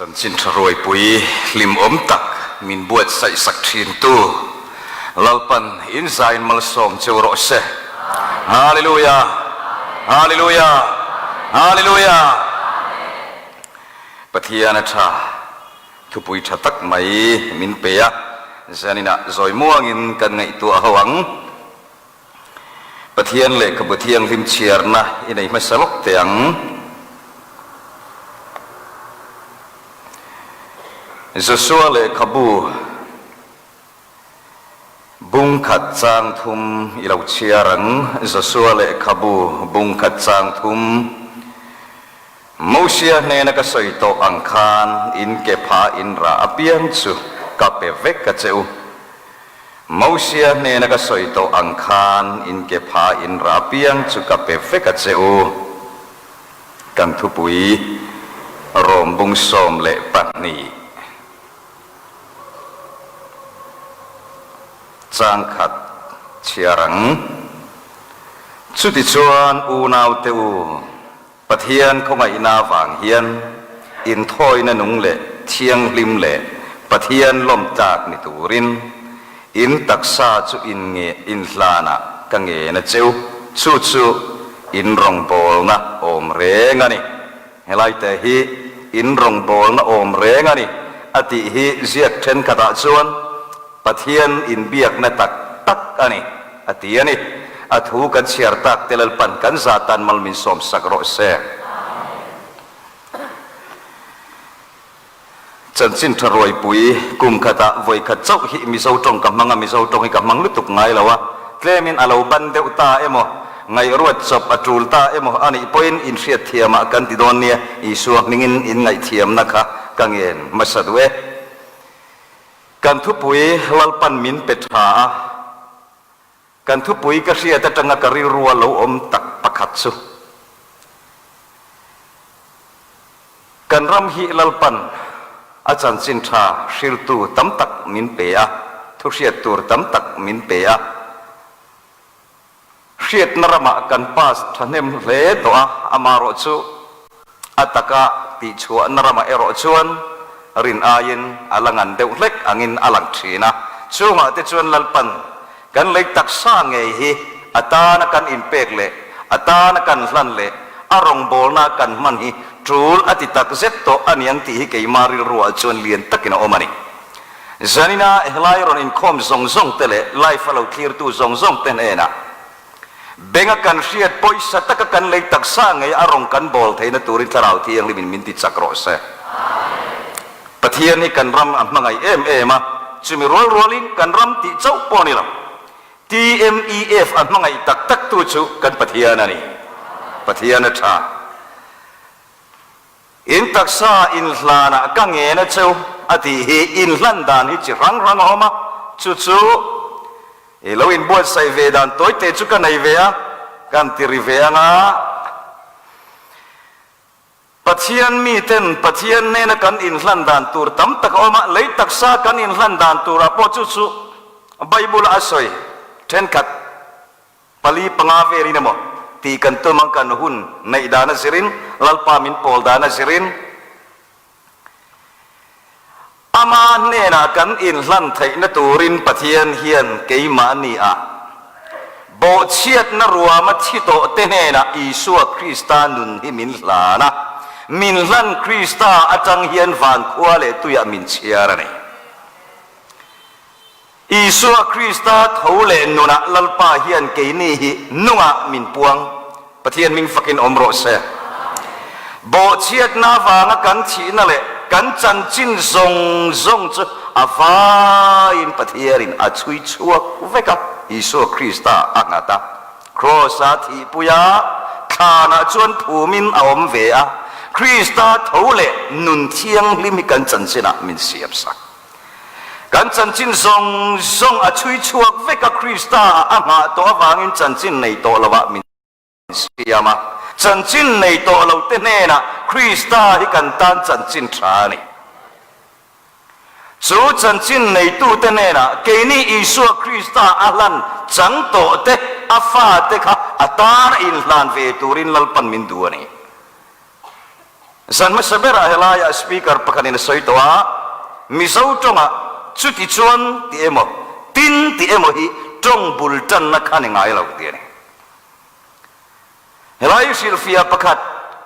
จันจินทรวยปุยลิมอมตักมินบวชใส่สักทีนตูลลปันอินไซน์มัลส่งเจ้ารอเสฮาเลลูยาฮาเลลูยาฮาเลลูยาปะเทียนะท่าทุปุยทัตักไม่มินเปียเจนินะจอยม่วงินกันไงตัวหวังปะเทียนเล็กกับปะเทียงลิมเชียร์นะอินัยมาสลกเตียงJoshua le kabu bung khat chang thum ilau chiarang Joshua le kabu bung khat chang thum Moses ne na ka soi to angkhan in ke pha in ra apian chu ka pe vek ka cheu Moses ne na ka soi to angkhan in ke pha in ra apian chu ka pe vek ka cheu kan thu pui rom bung som le pat niจางขัดเชียรังชุติชวนอูนาวเตอูปะเทียนเขาไงนาฝางเฮียนอินถ้อยนนุงเละเทียงริมเละปะเทียนลมจากนิตูรินอินตักซาจุอินเงอินลานะกังเงนะเจ้าชูอินรองโบลนะโอมเรงานี่เฮลัยแต่ฮีอินรองโบลนะโอมเรงานี่อติฮีเจียกเทนขดาชวนปะเทียนอินเบียกนะตักอันนี้อติอันนี้อัฐูกันเชียร์ตักเตลปันกันซาตันมัลมินสมสักโรเซจันจินทรวยปุยกุมขตะไว้ขดเจ้าหิมิโซตรงกับมังมิโซตรงกับมังลุตุกไงแล้ววะเคลมินอาลาบันเดอุตาเอโมไงรวดจบอัตรูลตาเอโมอันนี้พอยน์อินเสียเทียมกันติดอนเนี่ยอิสวกนิ่งอินไงเทียมนะคะกังเงินมาสะดวกกันทุปุยลลปันมินเป็ดหากันทุปุยก็เสียแต่จังกะริรัวเหลาอมตักปักขัดสุกันรำฮิลลปันอาจารย์สินทาชิลตูตั้มตักมินเปียทุเสียตูตั้มตักมินเปียเสียดนรมากันปัสทันเนมเลตัวอามารอชูอัตกะติชัวนรมาเอรอชวนรินอายินอาลังันเดวเล็กอังินอาลังชีนะช่วงอาทิตย์ชวนลลปันกันเล็กตักสร้างไงฮีอัตานักันอินเปกเละอัตานักันลันเละอารมณ์โบนักันมันฮีจูลอาทิตย์ตักเซตโตอันยังที่ฮีเกยมาริรัวชวนเลียนตักินโอมานีจานินาเฮลัยรอนอินคอมซงเตเลไลฟ์เราคลีร์ตูซงเตนเอนะเบงกันเสียดปอยสัตกันเล็กตักสร้างไงอารมณ์กันบอลเทนตูรินทราวที่ยังลิมินติจักรโรเซปะเทียนนี่กันรำมังไงมาจุมีรัวลิงกันรำติเจ้าปอนี่ลำ TMEF มังไงตักตัวจูกันปะเทียนนี่ปะเทียนท่าอินตักซาอินลานะกังเงินเจ้าอธิเฮอินลันดานฮิจิรังออกมาจูเราอินบวชใส่เวดานตัวเตจุกันในเวียกันติริเวียงะปะเทียนมีเต็นปะเทียนเนนกันอินลันดานตูรตั้มตักออกมาเลยตักซากันอินลันดานตูระปอจูไบเบิลอาศัยเทนขัดปลีปังอาเวรินโมตีกันตัวมังกันหุ่นในดานาสิรินลัลปามินโพลดานาสิรินอามาเนนกันอินลันไทยนตูรินปะเทียนเฮียนเกยมานีอาโบเชียดนรัวมัชิโตเตเนนะอิสุคริสตานุนฮิมินลานะมินลันคริสตาอาจังเฮียนฟันขวาเลตุยามินเชียร์นี่อิสุคริสตาทูเลนุนะลัลปาเฮียนเกนี่ฮินุงะมินปวงปะเทียนมิงฟักินอมโรเซโบเชียดนาฟังกันชีนั่นแหละกันจันจินซงจูอาฟาอินปะเทียรินอาชุยชัวเวกับอิสุคริสตาอักนาตาครอสาธิปุยาขานาจวนภูมินอมเวียคริสตาทูเลนุนเทียงลิมิกันจันจินะมินเสียบสักกันจันจินซงอาชุยชัวเวกับคริสตาอามาตัววางินจันจินในตัวละวะมินเสียมาจันจินในตัวเราเตเนนะคริสตาฮิกันตันจันจินทรานีจูจันจินในตู้เตเนนะเกนี่อิสุคริสตาอาลันจังโตเตอาฟาเตค่ะอัตานอินลานเวตูรินลลปันมินดัวนี่ san ma sabera helaya speaker pakanin soitoa miso tonga chuti chuan ti emo tin ti emo hi tong bultan na khani ngai lo ti ni helai silfia pakat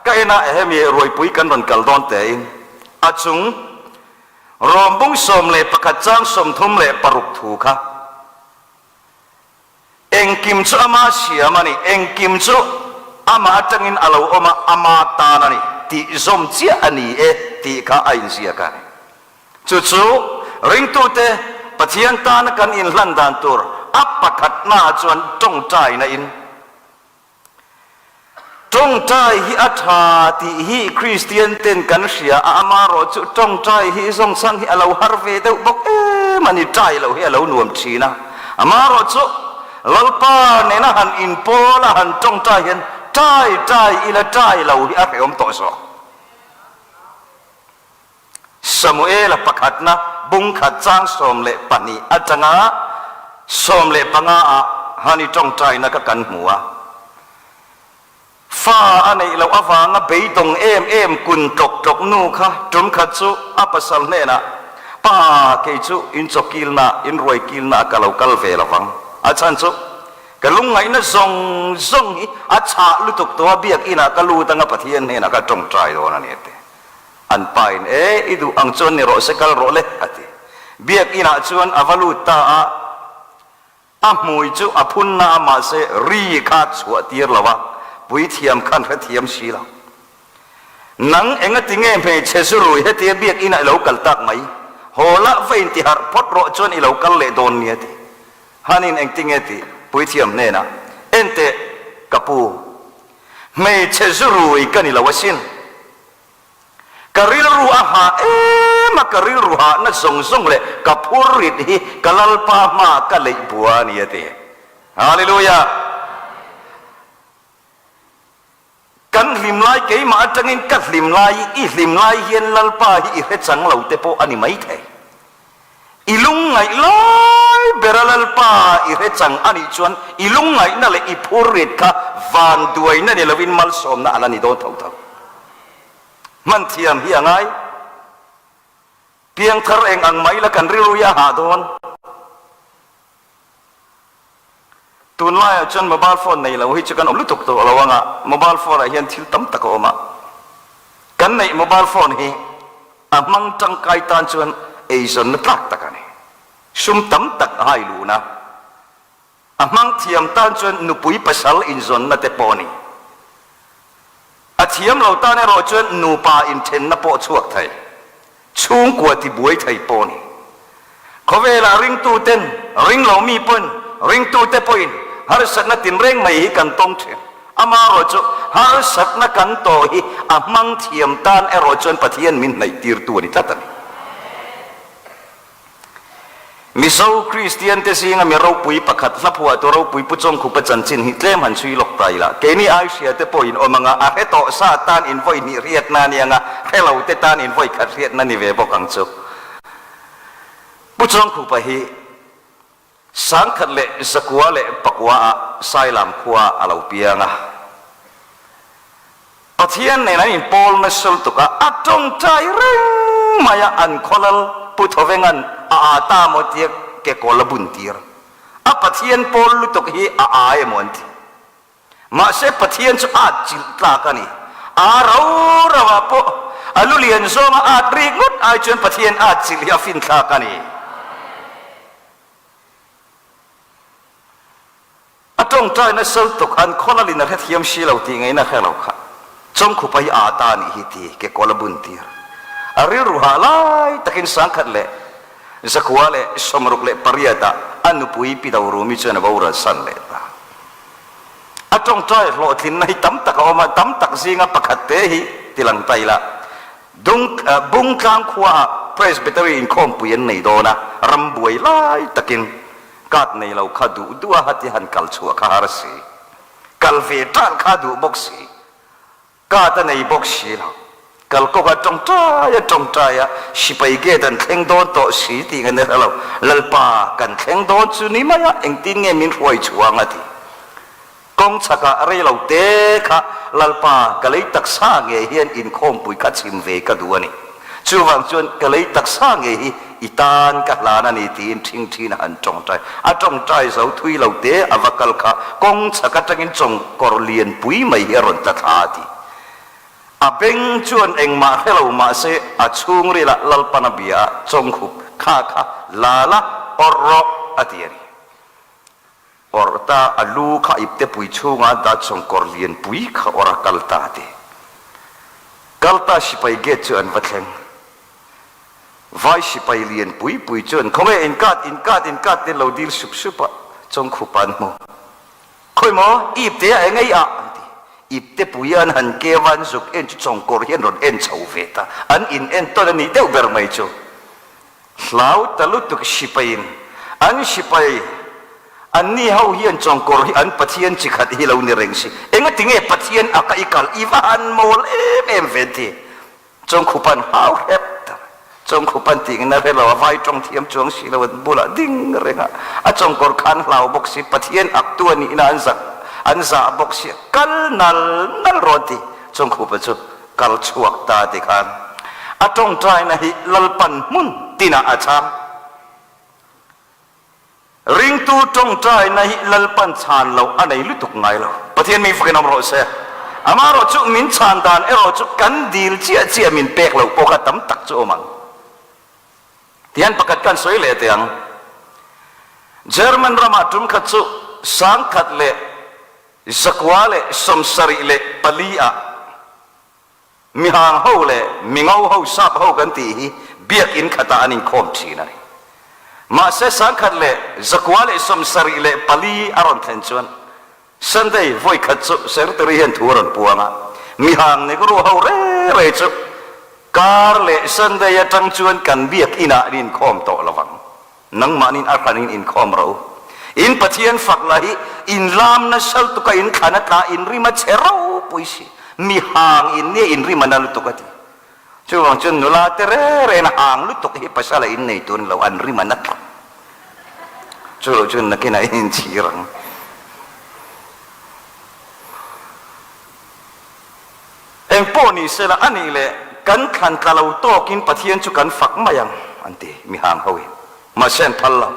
kaina ehemi roi pui kan ron kal don te in achung rombung som le pakat chang som thum le paruk thu kha engkim chu ama siamani engkim chu ama tangin alo oma ama tanani ti zom chia ani e ti kha ain sia ka chu chu ring tu te pathian tan kan in landan tur apakat na chuan tong tai na in tong tai hi atha ti hi Christian ten kan sia amaro chu tong tai hi song sang hi alo harve deuh bok e mani tai lo hi alo nuam thina amaro chu lalpa nena han in pola han tong tai hian tai ila tai lo hi a reom to so Samuel pakhatna bung khat chang som le pani atanga som le panga a hani tong tai na ka kan hmuwa fa anei lo awanga beitong em kun tok nu kha trum khat chu apasal ne na pa ke chu in chokil na in roi kil na ka lo kal ve lawang achan chu kalung ngai na zong hi acha lutuk to biak ina kalu tanga pathian ne na ka tong tai do na ne te an pain idu ang chon ni ro sekal ro le ati biak ina chuan avalu ta a mui chu aphun na ma se ri kha chu tir lawa pui thiam khan kha thiam si la nang enga tinge phe chesuru he te biak ina lo kal tak mai hola vein ti har phot ro chon i lo kal le don ni ati hanin eng tinge ti pui thiam ne na ente kapu me chesuru i kan i lo wasin karil ruha ma karil ruha na song le kapurit hi kalal pa ma ka le buani ate hallelujah kan limlai ke ma atangin ka limlai i limlai hian lal pa hi he chang lo te po ani mai the ilung ngai lai beralal pa i he chang ani chuan ilung ngai na le i purit ka van duai na ne lovin mal som na alani do thau man thiam hi angai piang thar eng ang mai la kan rilu ya ha don tun lai chon mobile phone nei lo hi chukan omlu tuk to lawanga mobile phone a hian thil tam tak oma kan nei mobile phone hi amang tang kai tan chuan eison na tak takani sum tam tak hai lu na amang thiam tan chuan nupui pasal in zon na te poni thiam lo ta ne ro chuan nu pa in then na po chuak thai chung kwa ti buai thai poni khovela ring tu ten ring lo mi pon ring tu te poin har sat na tin reng mai hi kan tong the ama ro chu har sat na kan to hi amang thiam tan e ro chuan pathian min nei tir tu ni tatan miso Christian te singa mi ro pui pakhat lapua to ro pui puchong khu pachan chin hi tlem han chui lok tai la ke ni ai sia te poin o manga a he to sa tan in voi ni riat na ni anga hello te tan in voi khat riat na ni ve bokang chu puchong khu pa hi sang khat le zakua le pakwa sai lam khuwa alo pianga pathian ne na in pol na sul tu ka atong tai reng maya an kholal puthovengan a ta motie ke kolabun tir a pathian pol lutok hi a e monti ma se pathian chu a chil tla kani a rawa po alulian zoma a trigut a chun pathian a chil ya fin tla kani atong tai na sel tok an kholalin na thiam shilo ti ngai na khelo kha chom khu pai a ta ni hi ti ke kolabun tir ari ruhalai takin sangkhat le zakwa le somruk le pariata anu pui pidawru mi chana baura san le ta atong tai lo thin nai tam tak oma tam tak zinga pakhatte hi tilang taila dung bung kang khwa presbytery in khom puyen nei dona rambuai lai takin kat nei lo khadu duwa hati han kal chua kharasi kalve tan khadu boksi kata nei boksi la kal ko ka tong ta ya sipai ge dan theng do to si ti ngan ne lo lalpa kan theng do chu ni ma ya eng tin nge min hoi chuang ati กงชักอะไรเราเตะค่ะลัลปาก็เลยตักสร้างเฮียนอินคมปุยกัดชิมเวกัดวันนี้ช่วงจวนก็เลยตักสร้างอีตานกัดลานันอีทีนทิ้งทีนันจงใจจงใจเสาทุยเราเตะวักลค่ะกงชักจังอินจงกอรเลียนปุยไม่เฮรอนตัดหาทีเบงชวนเองมาให้เรามาเสช่วงเรียลัลปานบียจงขุบข้าลาละอรออติยรีอรตาอลูข้าอิบเตปุยช่วงดัชงกอรเลียนปุยข้าอรักัลตาเตกัลตาสิไปเกจวนวัดเลงไว้สิไปเลียนปุยจวนเขาไม่อินกัดเดเราดีลสุบจงขุปันโมคอยโมอิบเตะไงอิบเตปุยอันหันเกวันสุกเอ็นจุจงกอรเลียนรถเอ็นชาวเวตาอันอินเอ็นตัวนี้เดวเบอร์ไม่จูลาวตะลุตุกสิไปอันสิไปอันนี้เขาเฮียนจงกอรอันปัทยันจิขัดฮิลาวนิเรงสิเอ็งติงเอปัทยันอากัยกัลอีวานโมเลเอ็มเวทีจงขุปันฮาวเฮปจงขุปันติงนั่นเรื่องว่าไฟจงเทียมจงสิลาวบุลาดิ้งเรื่องจงกอรขันลาวบกสิปัทยันอักตัวนี้อันซาบกสิกัลนัลโรตีจงขุปันจุกัลชวกตาติขันจงใจนะฮิลัลปันมุนตินาอาชามริงตูจงใจนะฮิลัลปันชานเราอันไหนลุตุกไงเราประเทศมีฝนอมรสเซอามาเราจุมินชานดานเราจุกันดีลเจียมินเปกเราปกติตักจุมังที่อันประกาศกันสวยเลยที่อังเยอรมันรามาตุมขัดจุสังขัดเละสักวาเละสมสริเละปลีอะมีหางหูเลยมีเงาหูซาบหูกันตีเบียกอินขตานิคมชีนั่นมาเสสังขัดเลยจักวาเลสมสริเลปลีอารอนเทนชวนสันเดย์ไว้ขัดจุเสรตรีเห็นทัวรันปัวงะมีหางนี่ก็รู้หูเร่จุการเลสันเดย์จังชวนกันเบียกอินานิคมโตระวังนังมานินอาคานินอินคมเราอินปะเทียนฝักไหลอินลามนัชลตุกอินขานตาอินริมาเชราปุยสิมีหางอินเนี่ยอินริมานาลุตุกติช่วงจนนุลาเตเรนหางลุตุกฮิปัสอะไรอินในตัวเราอันริมานักช่วงจนนักนัยอินชีรังเอ็งปอนี่เสละอันนี้แหละกันขันกะเราโตกินปะเทียนจุกันฝักมายังอันที่มีหางเขาเองมาเช่นพัลเรา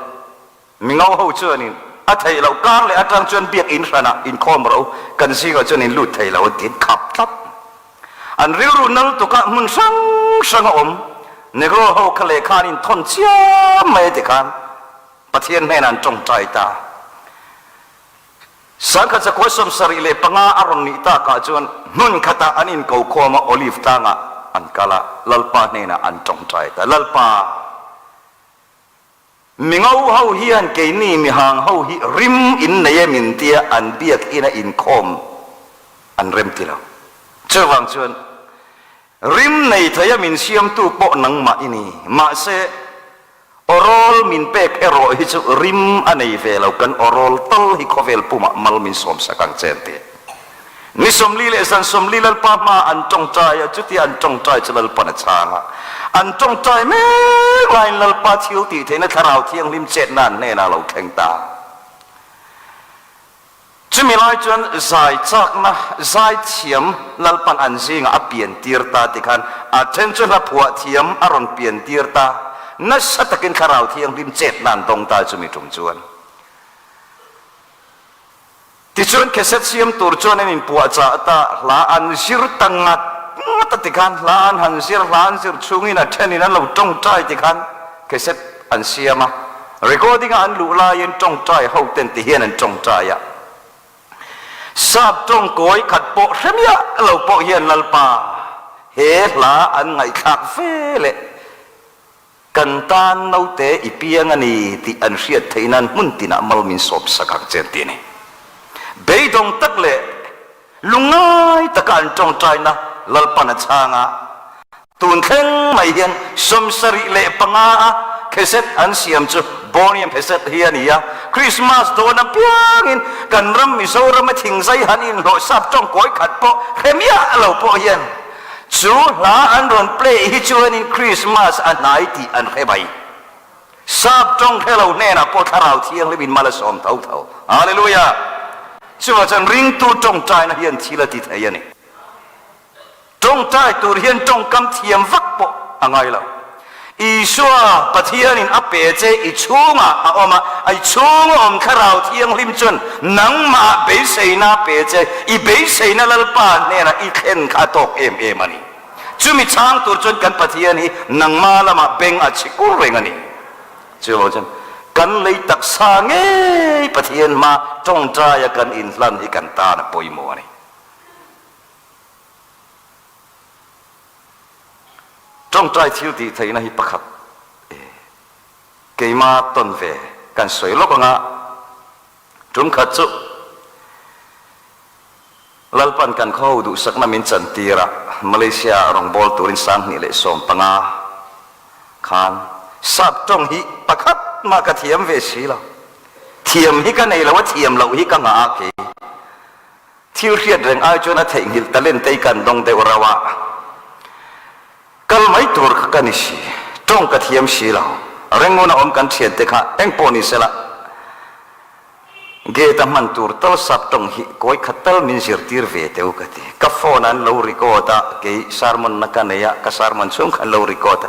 มีเงาเขาเจอนี่อาไทยเราการเลยอาจารย์จนเบียกอินขนาอินคอมเรากันซีก็จนอินลุดไทยเราติดขับทับอันริรุนัลตุกะมุนสังอมเนกโรเขาเคลคานินทนเชียไม่ติกันปะเทียนแม่นันจงใจตาสังกัดจะโคสมสริเลปังอาอารมณ์นิตากาจวนมุนขตาอันอินเขาโคมาโอลิฟตางะอันกาละลัลปาเนนะอันจงใจตาลัลปามิงเอาเฮาเฮียนเกนี่มิหางเฮาฮิริมอินเนยมินเตียอันเบียกอินอินคอมอันเริมติลาเชื่อฟังชวนริมในทายมินเสียมตู้ปอนังมาอินีมาเสอรอลมินเป็กเอโรฮิจุริมอันนี้เวลากันอรอลตัลฮิโคเวลปุมามัลมินสมสักังเจนเตนิสมลีเลสันสมลีลปามาอันจงใจจุดที่อันจงใจจะลปนชางอันจงใจไม่ลายลปาทิวติเทนทาราวเทียงริมเจนันเนนาเราแข่งตาจะมีหลายจวนใจจากนะใจเทียมลปันอันซิงอ่ะเปลี่ยนตีร์ตาติกันอาเทนจวนละผัวเทียมอารอนเปลี่ยนตีร์ตานัสตะกินคาราวเทียงริมเจนันตรงตาจะมีตรงจวนที่จวนเคสเซียมตัวจวนนี่ผัวจ่าตาลาอันซิรตังงัดตัดติกันลาอันหันซิรชุงินะเทนินั้นเราจงใจติกันเคสอันเสียมาเรคคอร์ดิ้งอันลุลายันจงใจเขาเต็นติเฮียนันจงใจอะทราบจงโกยขัดโปะเสียเราโปะเฮียนลัลปาเฮลาอันไงขัดเฟเลกันตานเราเตะอีเปียงอันนี้ที่อันเสียเทนันมุนตินะมัลมินสอบสักเจนตีนี่เบยดงตักเละลุงง่ายตะการจงใจนะลัลปานะชางะตุนเข่งไม่เห็นสมสริเละปังอาเคสอันเสียมจุบอนียมเคสเฮียนี่ยคริสต์มาสโดนเปียงินกันรำมิโซรำมาทิ้งใจหันอินโลซับจงโกยขัดโปเขมียเราโปเฮียนจูลาอันรอนเปลย์ฮิจวนอินคริสต์มาสอันไหนที่อันเขใบซับจงเขเราแน่นะโปทาราวเทียงเลยบินมาละสอมเท่าฮาเลลูยา ชัวจันริงตูจงใจนะเฮียนทีละติดไอ้ยันนี่จงใจตูเฮียนจงกำเทียมวักปะอะไรล่ะอีชัวปะเทียนินอเปเจอีชูงะออกมาไอชูงอมขราวเทียงริมจนนังมาเบสเซนาเปเจอีเบสเซนาลลปานเนี่ยนะอีเข็นขาตกมันนี่จุมิช้างตัวจนกันปะเทียนี่นังมาละมาเบงอาชิกุเรงนี่ชัวจันกันเลยตักสางเอ้ปะเทียนมาจงใจกันอินลันอีกันตานะปอยมัวนี่จงใจทิวตีไทยนะฮิปะขัดเกี่ยมาต้นเวกันสวยโลกงะจุมขัดจุลัลปันกันเข้าดูสักนามินจันตีระมาเลเซียรองบอลตูรินสังนี่เลยส่งปังอาขานสับจงฮิปะขัดมากระเทียมเวสีละเทียมฮิกันในละว่าเทียมเราฮิกันงาเกทิวเรียดเรื่องอาจวนเทงหิลตะเล่นเตกันดงเดวราวะกัลไม่ตัวกันนี่สิจงกระเทียมสีเราเรื่องนั้นอมกันเทียนเตค่ะเอ็งปอนิเสละเกตมันตัวตัลสับจงฮิก้อยขัดตัลมินสิร์ตีร์เวเตวกติกัฟโฟนันลาวริโกตาเกยสารมันนักเนียกัสารมันช่วงขันลาวริโกตา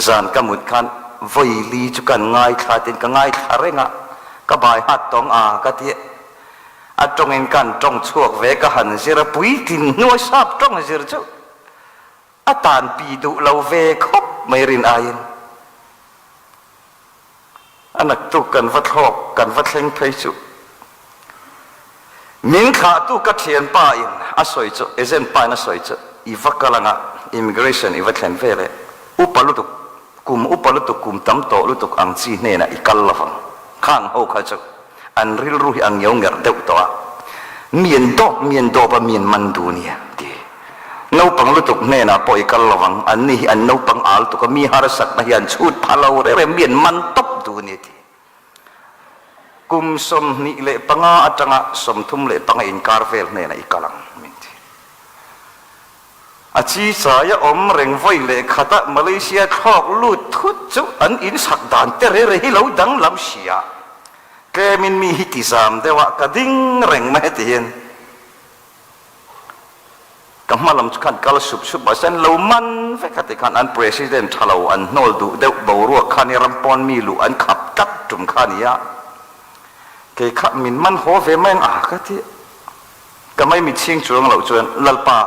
จานกมุดขันวัยลีจุกันง่ายขาดินก็ง่ายขาเร่งะก็บายหัดตองก็ที่อาจงเองกันจงช่วงเวกหันเสียปุยตินนัวทราบจงเสียเจ้าอาตานปีดุเราเวคบไม่รินอายินอันนักตุกันวัดหอกกันวัดเล็งเพยจุมิงขาตุกัดเทียนป้าอินอาศัยจุเอเซนป้าน่าสวยจุอีวักกะลังะอิมิเกรชันอีวัดเล็งเวเลยอุปลุตุกุมอุปลุตุกุมตั้มโตลุตุอังซีเนน่ะอีกัลละฟังข้างเอาข้าจุอันริลรูฮิอังเยงเงรเดวตัวเมียนโตปะเมียนมันดูเนี่ยดีนูปังลุตุกเนน่ะปอยกัลละฟังอันนี้อันนูปังอัลตุกมีฮาร์สักนะยันชุดพาลาวเรเมียนมันตบดูเนี่ยดีกุมสมนิเลปังอาจังะสมทุมเลปังอินคาร์เฟลเนี่ยน่ะอีกัลังอาชีสายอมเร่งไฟเล็กขัดมาเลเซียทอกลุดทุดจุอันอินสักดานเตเรฮิเลวดังลำเสียแกมินมีฮิติสามเดวะกระดิ่งเร่งไม่เตียนกัมมาลำคันกัลสุบบาสันเลวมันเฟกัติคันอันประธานทะเลาอันโนลดูเดวบารัวขันยรำปอนมีลูอันขับตัดจุ่มขันยาแกขับมินมันโหเวแมงกะที่ก็ไม่มีเชียงจวงเหล่าจวนลัลปา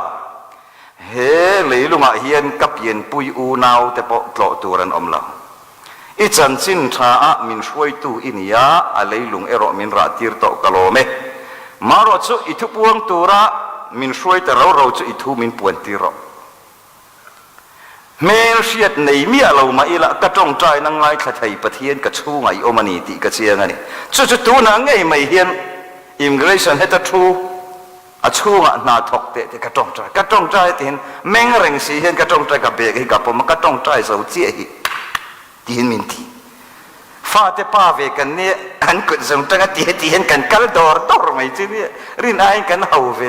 เฮ้เลยลุงอาเฮียนกับเย็นปุยอูนาวแต่พอตลอดตัวรันอมละอีจันสินชามินช่วยตูอินยาอะไรลุงเอรอมินราตีร์โตกะโลเมมารอจุอิทุปวงตัวระมินช่วยแต่เราจุอิทุมินปวนตีรอเมลเชียดในเมียเรามาอีละกระจงใจนังไงขัดไทยประเทศกระชูไงโอมานีติกระเชียงไงจุดตัวนังไงไม่เฮียนอิมเกรชันเฮตทูอาชูงะนาทกเตะกระจงใจที่เห็นแมงเร่งสีเห็นกระจงใจกับเบกให้กับผมกระจงใจเสาเจียที่เห็นมินทีฟาเตป้าเวกันเนี่ยอันกุศลจังที่เห็นกันกัลดอร์ตอร์ไม่จีเนี่ยรินไอกันเอาเว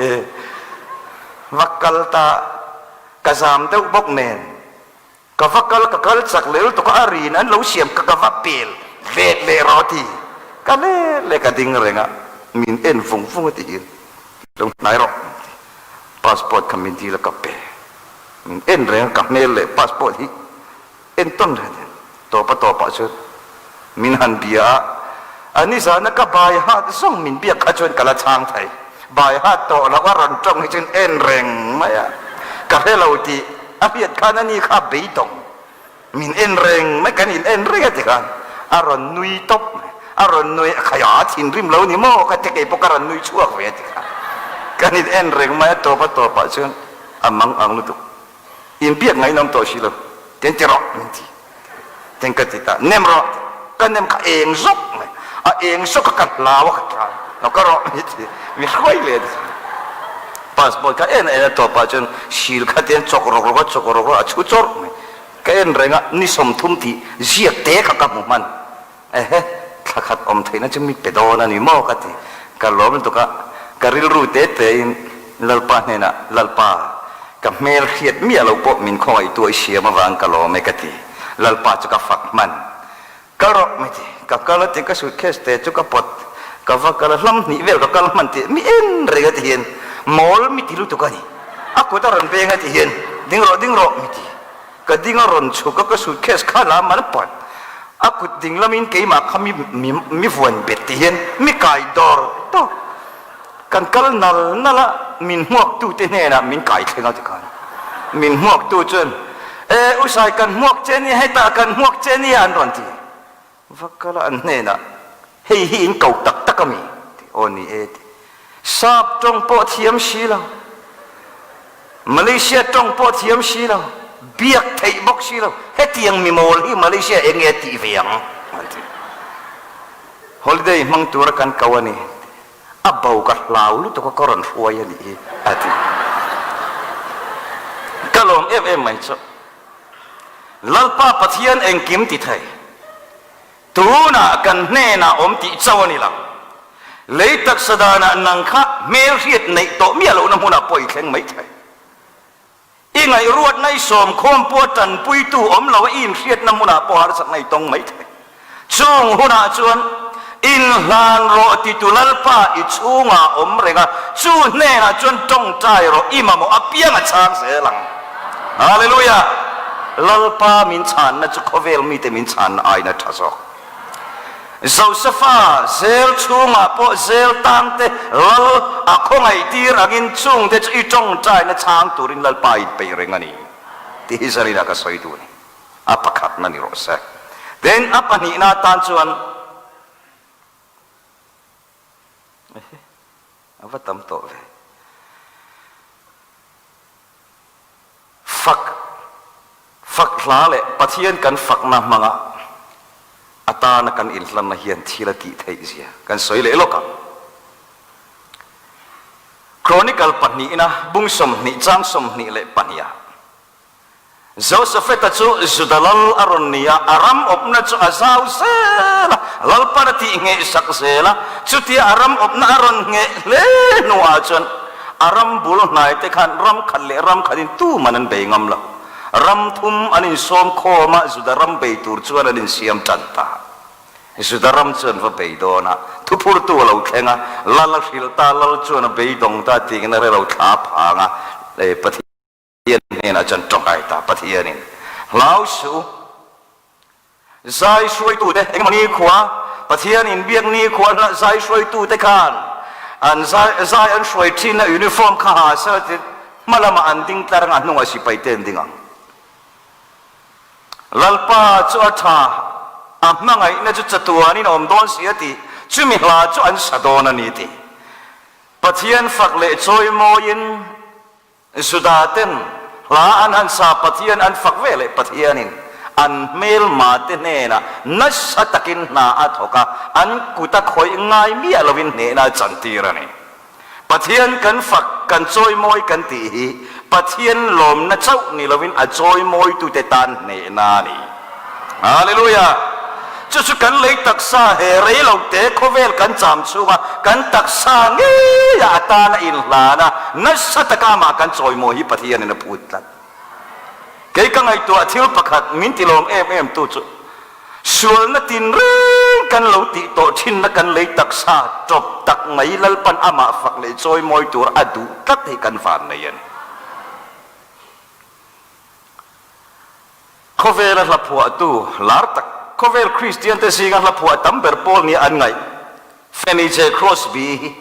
วักกัลตากระซามเต้าบกเนนกวักกัลสักเลวตุกอารีนั้นเราเสียมกวักเปลเลรอทีกันเลกระดิ่งเร่งอ่ะมินเอ็นฟุงที่เห็นตรงไหนหรอกพาสปอร์ตคำมินทีแล้วก็เปย์เอ็นเรื่องกับเมลเลยพาสปอร์ตที่เอ็นต้นเลยตัวปะชุดมินฮันเบียอันนี้สานักบายฮัดส่งมินเบียขจวนกะละช้างไทยบายฮัดโตแล้วว่ารันจงให้จนเอ็นเร่งไหมอะกับให้เราที่อาเบียดขานันนี่ข้าเบยตงมินเอ็นเร่งไม่กันอินเอ็นเร่งที่กันอารอนนุยตบอารอนนุยขยะทิ้งริมเหล่านี้โม่กันที่เก็บพวกอารอนนุยชั่วเวทีกันกันอินเอ็นเร่งไหมตัวปะชนอามังอังลุตุอินเบียกไงน้องตัวชิโลเจนจิรอมินทีเจนกติตาเนมรอกันเนมข้าเองซุกเองซุกกัดลาวกัดลาวแล้วก็รอมินทีมีใครเลยพาสปอร์ตก็เอ็นตัวปะชนชิลกัดเอ็นจกรกชุดจอร์ก็เอ็นเร่งนี่สมทุมที่เสียเตะกับมันถ้าขัดอมไทยน่าจะมีเป็ดอนนี่โม่กันที่กันล้อมันตัวก็ริลรูเตะอินลัลปาเนี่ยนะลัลปากับเมลเขียดเมียเราปมินคอยตัวเชียมาวางกันล้อไม่กันที่ลัลปาจะกับฝักมันก็รอไม่ที่กับก็แล้วที่ก็สุดแค่สเตจุกับปด kava kala lam ni vel ka kal man ti mi en rega ti hian mol mi ti lu tu ka ni aku ta ron be nga ti hian ding ro mi ti ka ding ron chu ka suitcase kha la man pat aku ding lamin ke ma khami mi vuan bet ti hian mi kai dor to kan kal nal nala min huak tu te ne na min kai thlenga ti kan min huak tu chen usai kan huak chen ni heta kan huak chen ni an ron ti vakala an ne na hei hi in kau tak takami oni et sap trong po thiam shi lo Malaysia trong po thiam shi lo biak thei bok shi lo hetiang mi mol hi Malaysia eng e ti viang holiday mang tur kan kawani abau ka lau lu to ko koron huai ani ati kalom em mai cho lalpa pathian eng kim ti thai tu na kan ne na om ti chawani la lei tak sadana nang kha mel riat nei to mi lo na huna poi thleng mai thai i ngai ruat nai som khom po tan pui tu om lo in riat na huna po har sak nai tong mai thai chung huna chuan in hlan ro ti tu lalpa i chunga om renga chu ne na chuan tong tai ro imamo apiang a chang se lang hallelujah lalpa min chan na chu khovel mi te min chan ai na thasok Josepha zel chunga po zel tamte lal akhongai tir angin chung te chi tong tai na chang turin lal pai pe rengani ti hisari na ka soi tu ni apakhat na ni rosa then apani na tan chuan avatam to ve fak hla le pathian kan fak na manga ata na kan ilhlan na hian thila ti thei zia kan soi le loka chronicle pani ina bungsom ni changsom ni le pania Joseph ta chu zudalal aronia aram opna chu azau sela lal parati nge sak sela chuti aram opna aron nge le no achon aram bul nai te khan ram khalle ram khanin tu manan be ngam la ram thum anin som khoma zudaram be tur chuan anin siam tanta zudaram chuan va be dona thupur tu lo khenga lal hil ta lal chuan be dong ta ting na re lo tha phanga le pathi yen na chan tong ai ta pathian in lau su zai shuai tu de engmani khwa pathian in biak ni khwa na zai shuai tu te khan an zai an shuai thin na uniform kha ha sa ti malama an ding tar nga nunga si pai ten dingang lalpa chu atha amngai na chu chatuani na om don siati chumi hla chu an sadona ni ti pathian fak le choi moin sudaten la an sa pathian an fakvele pathianin an mel mate nena nasatakin na athoka an kuta khoi ngai mi alovin ne na chantirani pathian kan fak kan choi moi kan ti hi pathian lom na chau ni lovin a choi moi tu te tan ne na ni hallelujah chu kan lei taksa he rei lo te khovel kan cham chuwa kan taksa nge ya ta na in lana nasataka ma kan choi mo hi pathian na putlat ke ka ngai to thil pakhat min tilom em tu chu sul na tin ring kan lo ti to thin na kan lei taksa top tak ngai lal pan ama fak le choi moi tur adu tat hi kan fan na yan khovel la phua tu lar tak Kovel Christian te singa la phua tamber pol ni an ngai Fanny J Crosby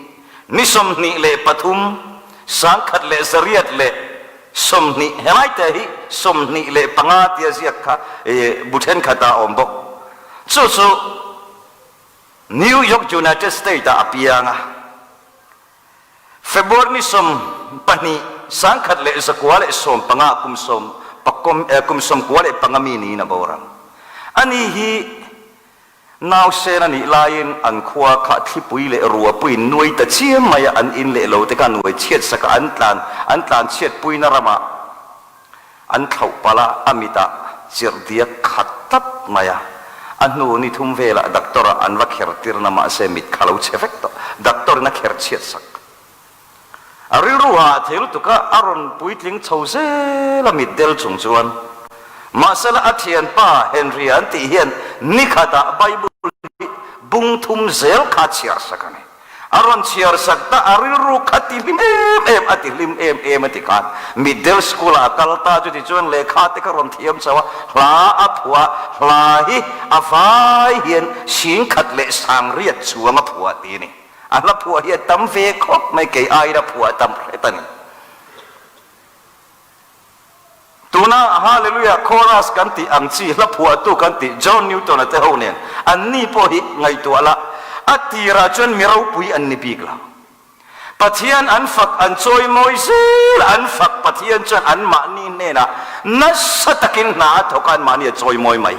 nisom ni le pathum sangkhat le zariat le som ni helai te hi som ni le panga tia ziak kha buthen khata ombo chu New York United States ta apianga February ni som pani sangkhat le zakwale som panga kumsom pakom kumsom kwale pangami ni na borang ani hi naw sen ani lain an khwa kha thipui le ruwa pui nuai ta chiam maya an in le lo te kan nuai chiat saka an tlan chiat pui na rama an thau pala amita chirdia khatat maya anu ni thum vela doctora an va kher tirna ma se mit khalo chefekto doctor na kher chiat sak ari ruwa thel tuka aron puitling chause la mit del chungchuan masala athian pa Henry an ti hian nikhata bible พุงทุมเซลขาเชียร์สักนี่อารอนเชียร์สักตาอาริรุขัดติลิมอติลิมอติการมิดเดิลสคูลอาคัลตาจุดที่จวนเลขาติการอนเทียมสวะลาอัพวะลาฮิอาฟายเฮียนชิงขัดเลสังเรียดชัวมาผัวตีนี่อันละผัวเฮียตั้มเวคบไม่เกยไอละผัวตั้มเรตันตัวน่าฮาเลลูยาคอรัสกันติอังซีละผัวตัวกันติจอห์นนิวตันเตอร์เนี่ยอันนี้พอหิไงตัวละอัติราชนมีเราปุยอันนี้ปีกละปัทยันอันฝักอันจอยมอยซิลอันฝักปัทยันจนอันมานีเนนะนัสตะกินนาทกันมานีจอยมอยไม่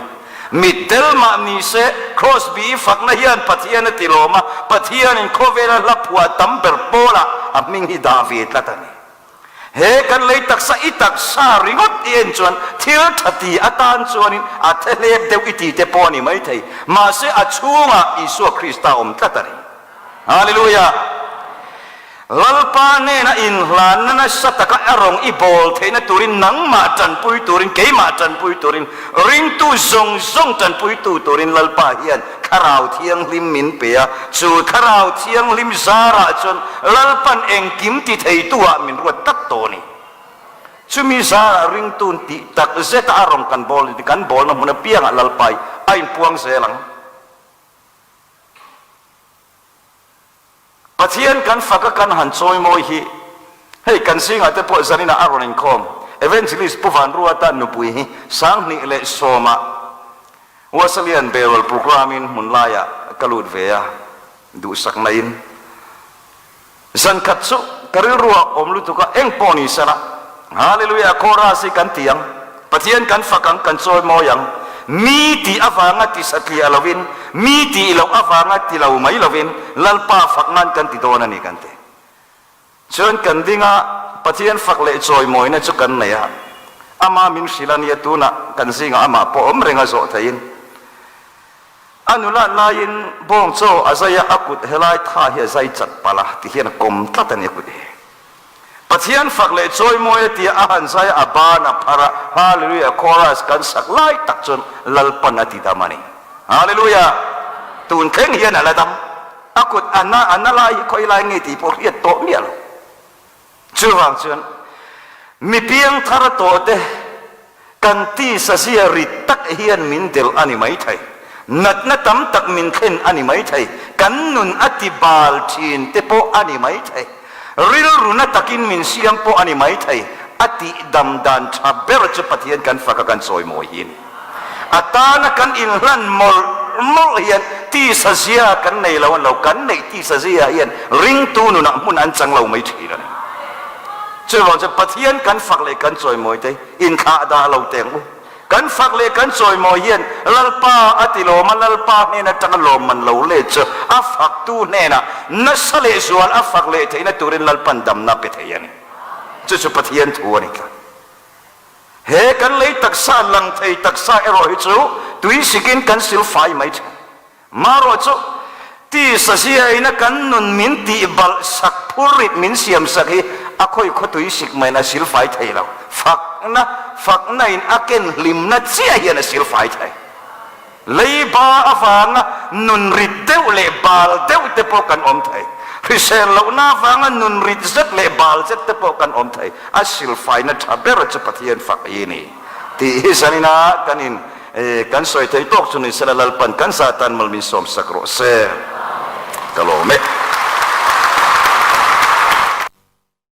มิดเดลมานีเซครอสบีฝักนยันปัทยันติโลมาปัทยันอินโคเวลละผัวตัมเปอร์โปละอามิงฮิดาวิดละตันีเฮกันเลยตักษะอิตักษาริงดเอ็นจวนทิลทัตีอัตานจวนินอัตเลบเดวิตีเตปอนี่ไม่ใช่มาเสอชูงะอิสุคริสต์อมตัตรีฮาเลลูยาลัลปาเนนะอินหลานนั้นสัตกะอรองอีบอลเทนะตุรินนังมาจันปุยตุรินเกยมาจันปุยตุรินริงตุซงจันปุยตุรินลัลปาเฮียนขราวเทียงลิมมินเปียจูขราวเทียงลิมซาระจนลัลปันเองกิมติเทยตัวมินรวดตักโตนี่จูมีซาระริงตุนติตักเซตอารองกันบอลนะมันเปียงลัลปายไอ้พวงเสลังปัจจัยกันฝักกันหันซอยมอยฮีให้กันสิ่งอาจจะพอสันนิษฐานอารมณ์คอมเอเวนซิลิสผู้ฟังรู้ว่าตันนุปุยฮีสังนิเลสโซมาว่าสลียนเบลโปรแกรมินมุนลายะกลูดเวียดูสักนัยสันคัตสุกริรัวอมลุตุกะเอ็งปอนิสนะฮาเลลูยาโคราสิกันเตียงปัจจัยกันฝักกันซอยมอยังมีที่อาฟังติสัตย์ลาวินมีที่เราอาฟังติเราไม่ลาวินลัลปาฝักนั้นกันติโดนันนี่กันเตเชิญกันดิ้งะปัจจัยฝักเละจอยมอยนั่นจุกันเนี่ยอามามินศิลานีตุนะกันสิงอามาพอมเรงาโซทัยนอนุลาลายินบงโซอาศัยอากุดเฮลัยท่าเฮใจจัดปะละที่เห็นกลมตัดนี่กุดปัจจัยฝักเละจอยมอยที่อาหันใจอาบานะพระฮาเลลูยาคอรัสกันสักไล่ตักจนลัลปันติดามานีฮาเลลูยาตูนเข่งเฮียนอะไรตั้มอากุดอันนั้นลายคอยลายเงี้ยที่พวกเฮียโตเมียลชื่อว่าชวนมีเพียงทาร์โตเตกันที่สัสยาริตักเฮียนมินเดลอันนี้ไม่ใช่นัดนัดตั้มตักมินเข่นอันนี้ไม่ใช่กันนุนอธิบาลทีนเตโปอันนี้ไม่ใช่ริลรุนตักินมินเสียงโปอันนี้ไม่ใช่อธิดำดันทับเบรจปฏิยันกันฝักกันซอยโมยินอัตานักันอินลันมอลเฮียนที่สัสยากันในเรากันในที่สัสยาเฮียนริงตูนุนักมุนอันจังเราไม่ใช่เลยเชื่อว่าจะปฏิญาณกันฝักเล็กกันสวยมวยใจอินข้าดาเราแต่งกันฝักเล็กกันสวยมวยเย็นลัลปาอติโลมันลัลปาเนี่ยนะจังโลมันเราเล่เจออัฝักตูเนี่ยนะนัสเลส่วนอัฝักเล่ที่นะตัวเรนลัลปันดำนับไปเทียนจะปฏิญาณทัวนี่กันเฮกันเลยตักษาลังไทยตักษาเอโรฮิจูตุยสิกินกันสิลไฟไม่ใช่มาโรจูที่สัสยาอินะกันนุนมินตีบัลสักพูริตมินเสียมสักฮีอาคอยขตุยสิกไม่นะสิลไฟไทยเราฝักนะอินอาเกนลิมนะเสียเฮียนะสิลไฟไทยเลยบาอาฟังนุนริดเดวเลบาลเดวเตปกันอมไทยริเซลเราหน้าฟังนุนริดเซตเลบาลเซตเตปกันอมไทยอาสิลไฟนะทับเบรจะปฏิญาณฝักยีนี่ที่ฮิสันินะกันอินกันสวยไทยตกสุนิสละลปันกันซาตันมัลมินสมสักโรเซกะโลเม